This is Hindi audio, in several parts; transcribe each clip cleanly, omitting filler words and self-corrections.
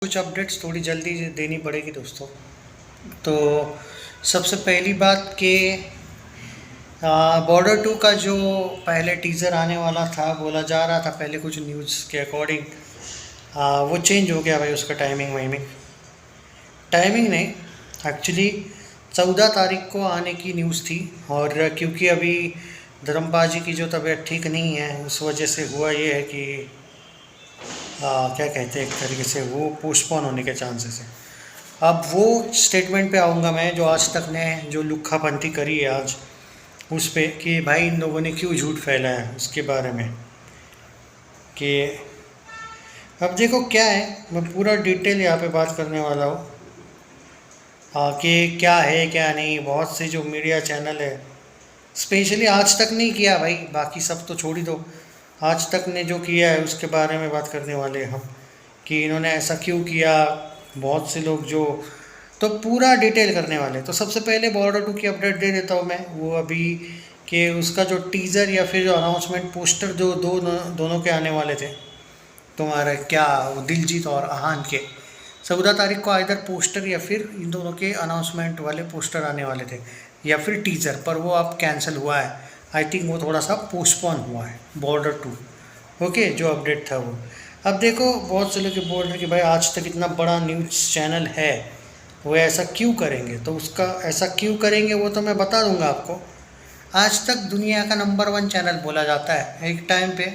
कुछ अपडेट्स थोड़ी जल्दी देनी पड़ेगी दोस्तों। तो सबसे पहली बात कि बॉर्डर 2 का जो पहले टीज़र आने वाला था, बोला जा रहा था पहले कुछ न्यूज़ के अकॉर्डिंग, वो चेंज हो गया भाई। उसका टाइमिंग नहीं, एक्चुअली 14 तारीख को आने की न्यूज़ थी। और क्योंकि अभी धर्मपाल जी की जो तबीयत ठीक नहीं है, उस वजह से हुआ ये है कि क्या कहते हैं, एक तरीके से वो पोस्टपोन होने के चांसेस हैं। अब वो स्टेटमेंट पे आऊँगा मैं, जो आज तक ने जो लुक्खापंती करी है आज उस पे, कि भाई इन लोगों ने क्यों झूठ फैलाया है उसके बारे में। कि अब देखो क्या है, मैं पूरा डिटेल यहाँ पे बात करने वाला हूँ कि क्या है क्या नहीं। बहुत से जो मीडिया चैनल है, स्पेशली आज तक नहीं किया भाई, बाकी सब तो छोड़ ही दो, आज तक ने जो किया है उसके बारे में बात करने वाले हैं हम, कि इन्होंने ऐसा क्यों किया। बहुत से लोग जो, तो पूरा डिटेल करने वाले। तो सबसे पहले बॉर्डर 2 की अपडेट दे देता हूँ मैं, वो अभी कि उसका जो टीज़र या फिर जो अनाउंसमेंट पोस्टर जो दोनों के आने वाले थे, तुम्हारा क्या वो दिलजीत और आहान के 14 तारीख को इधर पोस्टर या फिर इन दोनों के अनाउंसमेंट वाले पोस्टर आने वाले थे, या फिर टीज़र, पर वो अब कैंसिल हुआ है। आई थिंक वो थोड़ा सा पोस्टपोन हुआ है बॉर्डर 2। ओके, जो अपडेट था वो। अब देखो, बहुत से लोग बोल रहे कि भाई आज तक इतना बड़ा न्यूज़ चैनल है, वो ऐसा क्यों करेंगे। तो उसका ऐसा क्यों करेंगे वो तो मैं बता दूंगा आपको। आज तक दुनिया का नंबर 1 चैनल बोला जाता है एक टाइम पे,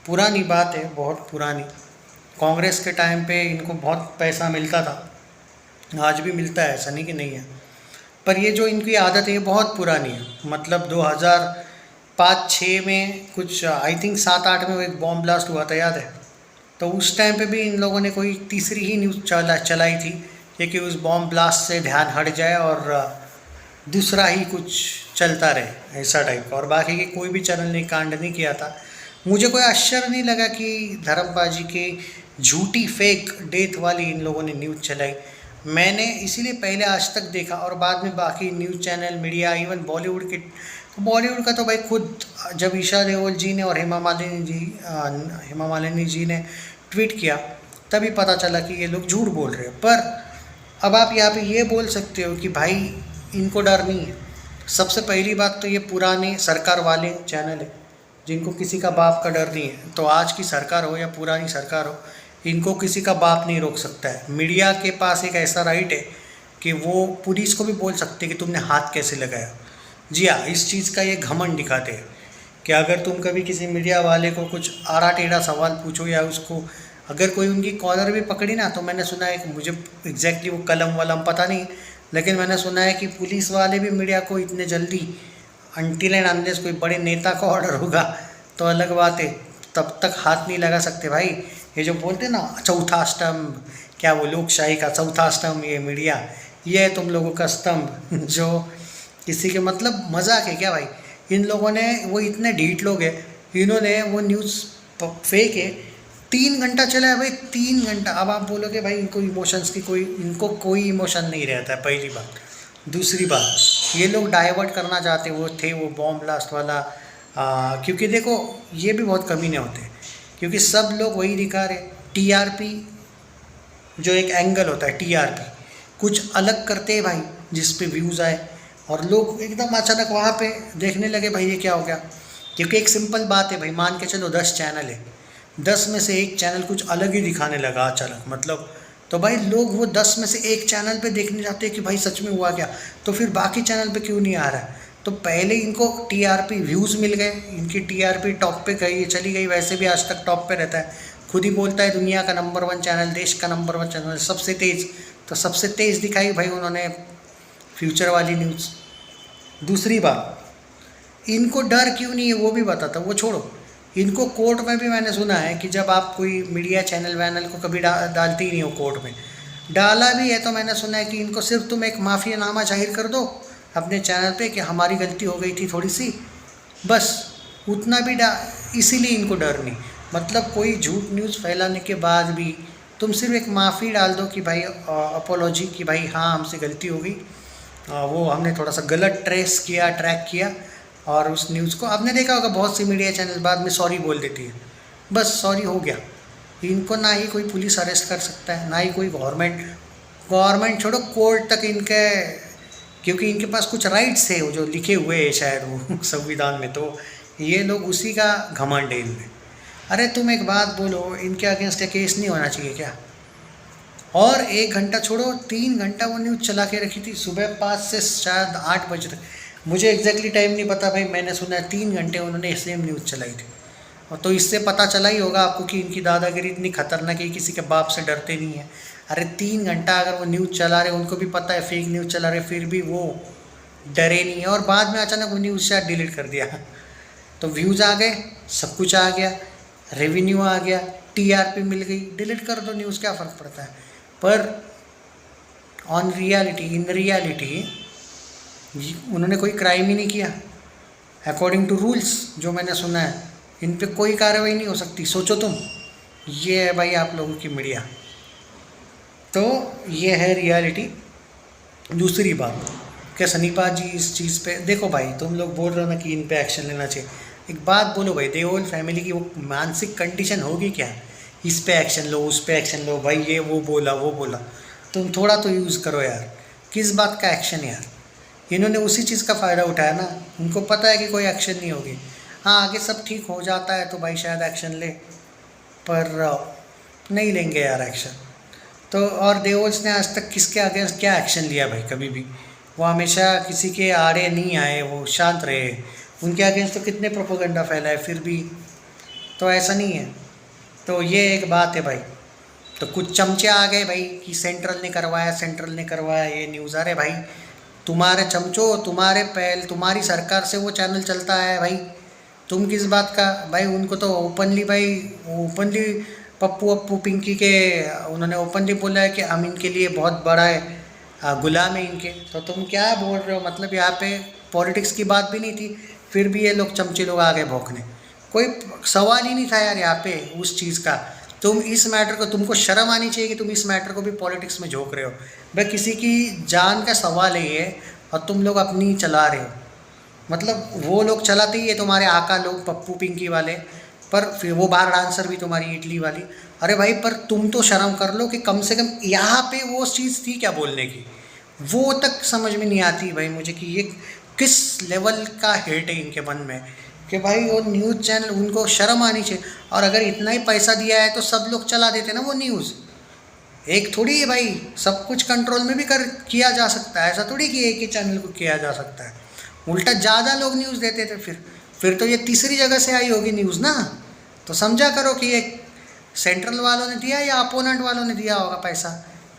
पुरानी बात है, बहुत पुरानी। कांग्रेस के टाइम पे इनको बहुत पैसा मिलता था, आज भी मिलता है, ऐसा नहीं कि नहीं है। पर ये जो इनकी आदत है ये बहुत पुरानी है। मतलब 2005-6 में कुछ, आई थिंक 7-8 में वो एक बॉम्ब ब्लास्ट हुआ था, याद है। तो उस टाइम पे भी इन लोगों ने कोई तीसरी ही न्यूज़ चलाई थी कि उस बॉम्ब ब्लास्ट से ध्यान हट जाए और दूसरा ही कुछ चलता रहे, ऐसा टाइप का। और बाकी के कोई भी चैनल ने कांड नहीं किया था। मुझे कोई आश्चर्य नहीं लगा कि धर्मबाजी की झूठी फेक डेथ वाली इन लोगों ने न्यूज़ चलाई। मैंने इसीलिए पहले आज तक देखा, और बाद में बाकी news channel, media, even Bollywood के, बॉलीवुड का तो भाई खुद जब ईशा देओल जी ने और हेमा मालिनी जी ने ट्वीट किया, तभी पता चला कि ये लोग झूठ बोल रहे हैं। पर अब आप यहाँ पे ये बोल सकते हो कि भाई इनको डर नहीं है। सबसे पहली बात तो ये पुराने सरकार वाले चैनल है जिनको किसी का बाप का डर नहीं है। तो आज की सरकार हो या पुरानी सरकार हो, इनको किसी का बाप नहीं रोक सकता है। मीडिया के पास एक ऐसा राइट है कि वो पुलिस को भी बोल सकते हैं कि तुमने हाथ कैसे लगाया। जी हाँ, इस चीज़ का ये घमंड दिखाते हैं कि अगर तुम कभी किसी मीडिया वाले को कुछ आड़ा टेढ़ा सवाल पूछो, या उसको अगर कोई उनकी कॉलर भी पकड़ी ना, तो मैंने सुना है कि, मुझे एग्जैक्टली वो कलम वलम पता नहीं, लेकिन मैंने सुना है कि पुलिस वाले भी मीडिया को इतने जल्दी, अनटिल एंड अनलेस कोई बड़े नेता का ऑर्डर होगा तो अलग बात है, तब तक हाथ नहीं लगा सकते भाई। ये जो बोलते हैं ना चौथा स्तंभ, क्या वो लोकशाही का चौथा स्तंभ ये मीडिया, ये है तुम लोगों का स्तंभ जो किसी के, मतलब मजाक है क्या भाई। इन लोगों ने, वो इतने ढीठ लोग हैं, इन्होंने वो न्यूज़ फेक है, 3 घंटा चला है भाई, 3 घंटा। अब आप बोलोगे भाई इनको इमोशंस की इनको कोई इमोशन नहीं रहता है, पहली बात। दूसरी बात, ये लोग डाइवर्ट करना चाहते वो बॉम्ब ब्लास्ट वाला, क्योंकि देखो ये भी बहुत कमीने होते हैं, क्योंकि सब लोग वही दिखा रहे। टीआरपी जो एक एंगल होता है, टीआरपी कुछ अलग करते हैं भाई, जिस पे व्यूज़ आए, और लोग एकदम अचानक वहाँ पे देखने लगे भाई ये क्या हो गया। क्योंकि एक सिंपल बात है भाई, मान के चलो 10 चैनल है, 10 में से एक चैनल कुछ अलग ही दिखाने लगा अचानक, मतलब, तो भाई लोग वो 10 में से एक चैनल पे देखने जाते हैं कि भाई सच में हुआ क्या, तो फिर बाकी चैनल पे क्यों नहीं आ रहा है। तो पहले इनको टीआरपी व्यूज़ मिल गए, इनकी टीआरपी टॉप पे गई, चली गई। वैसे भी आज तक टॉप पे रहता है, खुद ही बोलता है दुनिया का नंबर 1 चैनल, देश का नंबर 1 चैनल, सबसे तेज़। तो सबसे तेज़ दिखाई भाई उन्होंने फ्यूचर वाली न्यूज़। दूसरी बात, इनको डर क्यों नहीं है वो भी बताता, वो छोड़ो। इनको कोर्ट में भी मैंने सुना है कि जब आप कोई मीडिया चैनल वैनल को कभी डालते ही नहीं हो कोर्ट में, डाला भी है तो मैंने सुना है कि इनको सिर्फ तुम एक माफ़ियानामा जाहिर कर दो अपने चैनल पे कि हमारी गलती हो गई थी थोड़ी सी, बस उतना भी इसीलिए इनको डर नहीं। मतलब कोई झूठ न्यूज़ फैलाने के बाद भी तुम सिर्फ एक माफ़ी डाल दो कि भाई अपोलॉजी, कि भाई हाँ हमसे गलती हो गई, वो हमने थोड़ा सा गलत ट्रैक किया, और उस न्यूज़ को आपने देखा होगा बहुत सी मीडिया चैनल बाद में सॉरी बोल देती है, बस सॉरी हो गया। इनको ना ही कोई पुलिस अरेस्ट कर सकता है, ना ही कोई गवर्नमेंट छोड़ो, कोर्ट तक इनके, क्योंकि इनके पास कुछ राइट्स है वो जो लिखे हुए हैं शायद वो संविधान में, तो ये लोग उसी का घमंड है इनमें। अरे तुम एक बात बोलो, इनके अगेंस्ट केस नहीं होना चाहिए क्या? और 1 घंटा छोड़ो, 3 घंटा वो न्यूज़ चला के रखी थी, सुबह 5 से शायद 8 बजे तक। मुझे एग्जैक्टली टाइम नहीं पता भाई, मैंने सुना है 3 घंटे उन्होंने सेम न्यूज़ चलाई थी। और तो इससे पता चला ही होगा आपको कि इनकी दादागिरी इतनी खतरनाक है, किसी के बाप से डरते नहीं है। अरे 3 घंटा अगर वो न्यूज़ चला रहे, उनको भी पता है फेक न्यूज़ चला रहे, फिर भी वो डरे नहीं है। और बाद में अचानक वो न्यूज़ शायद डिलीट कर दिया, तो व्यूज़ आ गए, सब कुछ आ गया, रेवेन्यू आ गया, टीआरपी मिल गई, डिलीट कर दो न्यूज़, क्या फ़र्क पड़ता है। पर इन रियलिटी उन्होंने कोई क्राइम ही नहीं किया अकॉर्डिंग टू रूल्स, जो मैंने सुना है। इन पे कोई कार्रवाई नहीं हो सकती, सोचो तुम। ये है भाई आप लोगों की मीडिया। तो ये है रियलिटी। दूसरी बात, क्या सनीपा जी इस चीज़ पे, देखो भाई तुम लोग बोल रहे हो ना कि इन पे एक्शन लेना चाहिए, एक बात बोलो भाई, देओल फैमिली की वो मानसिक कंडीशन होगी क्या, इस पे एक्शन लो, उस पे एक्शन लो, भाई ये वो बोला, तुम थोड़ा तो यूज़ करो यार। किस बात का एक्शन यार? इन्होंने उसी चीज़ का फ़ायदा उठाया ना, उनको पता है कि कोई एक्शन नहीं होगी। हाँ, आगे सब ठीक हो जाता है तो भाई शायद एक्शन ले, पर नहीं लेंगे यार एक्शन। तो और देओल्स ने आज तक किसके अगेंस्ट क्या एक्शन लिया भाई? कभी भी वो हमेशा किसी के आड़े नहीं आए, वो शांत रहे। उनके अगेंस्ट तो कितने प्रोपोगंडा फैलाए, फिर भी तो ऐसा नहीं है। तो ये एक बात है भाई। तो कुछ चमचे आ गए भाई कि सेंट्रल ने करवाया ये न्यूज़। अरे भाई तुम्हारे चमचों, तुम्हारे पहल, तुम्हारी सरकार से वो चैनल चलता है भाई, तुम किस बात का भाई? उनको तो ओपनली पप्पू पिंकी के उन्होंने ओपनली बोला है कि हम इनके लिए बहुत बड़ा है, गुलाम है इनके। तो तुम क्या बोल रहे हो? मतलब यहाँ पे पॉलिटिक्स की बात भी नहीं थी, फिर भी ये लोग चमचे लोग आ गए भौंकने। कोई सवाल ही नहीं था यार यहाँ पे उस चीज़ का। तुम इस मैटर को, तुमको शर्म आनी चाहिए कि तुम इस मैटर को भी पॉलिटिक्स में झोंक रहे हो भाई। किसी की जान का सवाल है ये, और तुम लोग अपनी चला रहे हो। मतलब वो लोग चलाते ही है तुम्हारे आका लोग, पप्पू पिंकी वाले, पर फिर वो बार डांसर भी तुम्हारी इटली वाली। अरे भाई पर तुम तो शर्म कर लो कि कम से कम यहाँ पे वो चीज़ थी क्या बोलने की, वो तक समझ में नहीं आती भाई मुझे कि ये किस लेवल का हेट है इनके मन में, कि भाई वो न्यूज़ चैनल, उनको शर्म आनी चाहिए। और अगर इतना ही पैसा दिया है तो सब लोग चला देते ना वो न्यूज़। एक थोड़ी है भाई, सब कुछ कंट्रोल में भी किया जा सकता है, ऐसा थोड़ी कि एक ही चैनल को किया जा सकता है। उल्टा ज़्यादा लोग न्यूज़ देते थे, फिर तो ये तीसरी जगह से आई होगी न्यूज़ ना। तो समझा करो कि ये सेंट्रल वालों ने दिया या अपोनेंट वालों ने दिया होगा पैसा।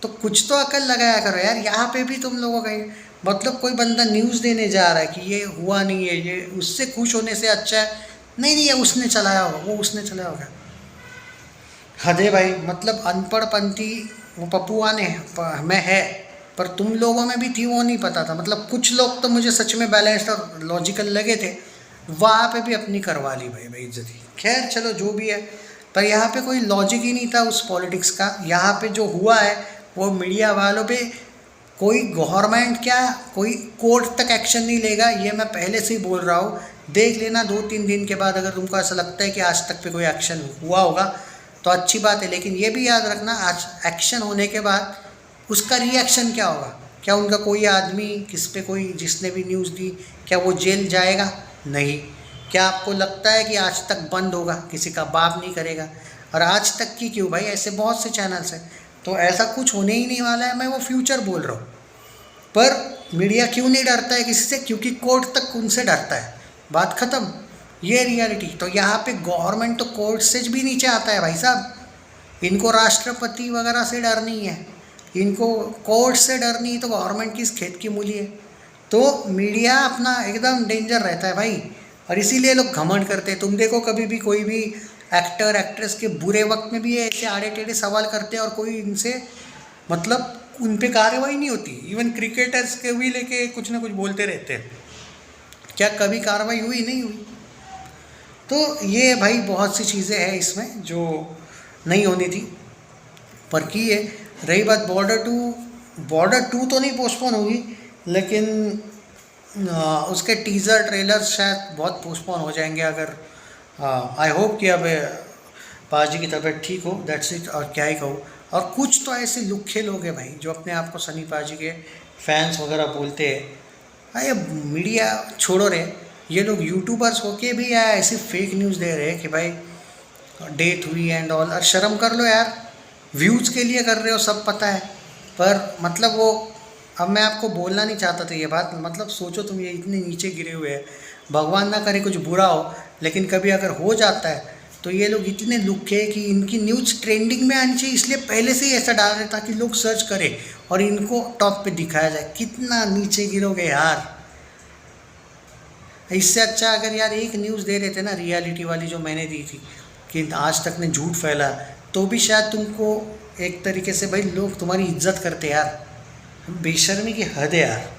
तो कुछ तो अकल लगाया करो यार। यहाँ पे भी तुम लोगों का मतलब कोई बंदा न्यूज़ देने जा रहा है कि ये हुआ नहीं है, ये उससे खुश होने से अच्छा है नहीं ये उसने चलाया होगा, वो उसने चलाया होगा। हद है भाई। मतलब अनपढ़पंथी वो पप्पुआ ने में है, पर तुम लोगों में भी थी, वो नहीं पता था। मतलब कुछ लोग तो मुझे सच में बैलेंस्ड और लॉजिकल लगे थे, वहाँ पे भी अपनी करवा ली भाई बेइज्जती। खैर चलो जो भी है, पर यहाँ पे कोई लॉजिक ही नहीं था उस पॉलिटिक्स का। यहाँ पे जो हुआ है वो मीडिया वालों पे, कोई गवर्नमेंट क्या, कोई कोर्ट तक एक्शन नहीं लेगा, ये मैं पहले से ही बोल रहा हूँ। देख लेना 2-3 दिन के बाद, अगर तुमको ऐसा लगता है कि आज तक पे कोई एक्शन हुआ होगा तो अच्छी बात है, लेकिन ये भी याद रखना आज एक्शन होने के बाद उसका रिएक्शन क्या होगा। क्या उनका कोई आदमी किस पे, कोई जिसने भी न्यूज़ दी, क्या वो जेल जाएगा? नहीं। क्या आपको लगता है कि आज तक बंद होगा? किसी का बाप नहीं करेगा। और आज तक की क्यों भाई, ऐसे बहुत से चैनल्स हैं, तो ऐसा कुछ होने ही नहीं वाला है। मैं वो फ्यूचर बोल रहा हूँ। पर मीडिया क्यों नहीं डरता है किसी से? क्योंकि कोर्ट तक उनसे डरता है, बात ख़त्म। ये रियलिटी। तो यहाँ पे गवर्नमेंट तो कोर्ट से भी नीचे आता है भाई साहब। इनको राष्ट्रपति वगैरह से डर नहीं है, इनको कोर्ट से डर नहीं, तो गवर्नमेंट की इस खेत की मूली है। तो मीडिया अपना एकदम डेंजर रहता है भाई, और इसीलिए लोग घमंड करते हैं। तुम देखो कभी भी कोई भी एक्टर एक्ट्रेस के बुरे वक्त में भी ऐसे आड़े टेढ़े सवाल करते हैं और कोई इनसे मतलब उन पे कार्रवाई नहीं होती। इवन क्रिकेटर्स के भी लेके कुछ ना कुछ बोलते रहते हैं, क्या कभी कार्रवाई हुई? नहीं हुई। तो ये भाई बहुत सी चीज़ें हैं इसमें जो नहीं होनी थी, पर की है। रही बात बॉर्डर टू तो नहीं पोस्टपोन होगी, लेकिन उसके टीज़र ट्रेलर शायद बहुत पोस्टपोन हो जाएंगे। अगर आई होप कि अब पाजी की तबीयत ठीक हो, दैट्स इट। और क्या ही कहूँ। और कुछ तो ऐसे लुखे लोग हैं भाई जो अपने आप को सनी पाजी के फैंस वगैरह बोलते हैं। अरे मीडिया छोड़ो रे, ये लोग यूट्यूबर्स होके भी यार ऐसी फेक न्यूज़ दे रहे हैं कि भाई डेथ हुई एंड ऑल। और शर्म कर लो यार, व्यूज़ के लिए कर रहे हो सब पता है, पर मतलब वो, अब मैं आपको बोलना नहीं चाहता था ये बात, मतलब सोचो तुम ये इतने नीचे गिरे हुए हैं, भगवान ना करे कुछ बुरा हो, लेकिन कभी अगर हो जाता है तो ये लोग इतने लुक्के हैं कि इनकी न्यूज़ ट्रेंडिंग में आनी चाहिए, इसलिए पहले से ही ऐसा डाल रहे ताकि लोग सर्च करें और इनको टॉप पे दिखाया जाए। कितना नीचे गिरोगे यार। इससे अच्छा अगर यार एक न्यूज़ दे रहे थे ना, रियलिटी वाली जो मैंने दी थी कि आज तक ने झूठ फैला, तो भी शायद तुमको एक तरीके से भाई लोग तुम्हारी इज्जत करते यार। बेशर्मी की हद है यार।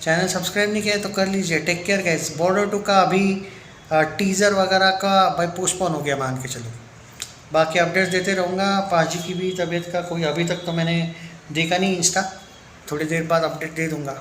चैनल सब्सक्राइब नहीं किया है तो कर लीजिए। Take care guys. बॉर्डर 2 का अभी टीज़र वगैरह का भाई पोस्टपोन हो गया मान के चलो, बाकी अपडेट्स देते रहूँगा। पाजी की भी तबीयत का कोई अभी तक तो मैंने देखा नहीं इंस्टा, थोड़ी देर बाद अपडेट दे दूँगा।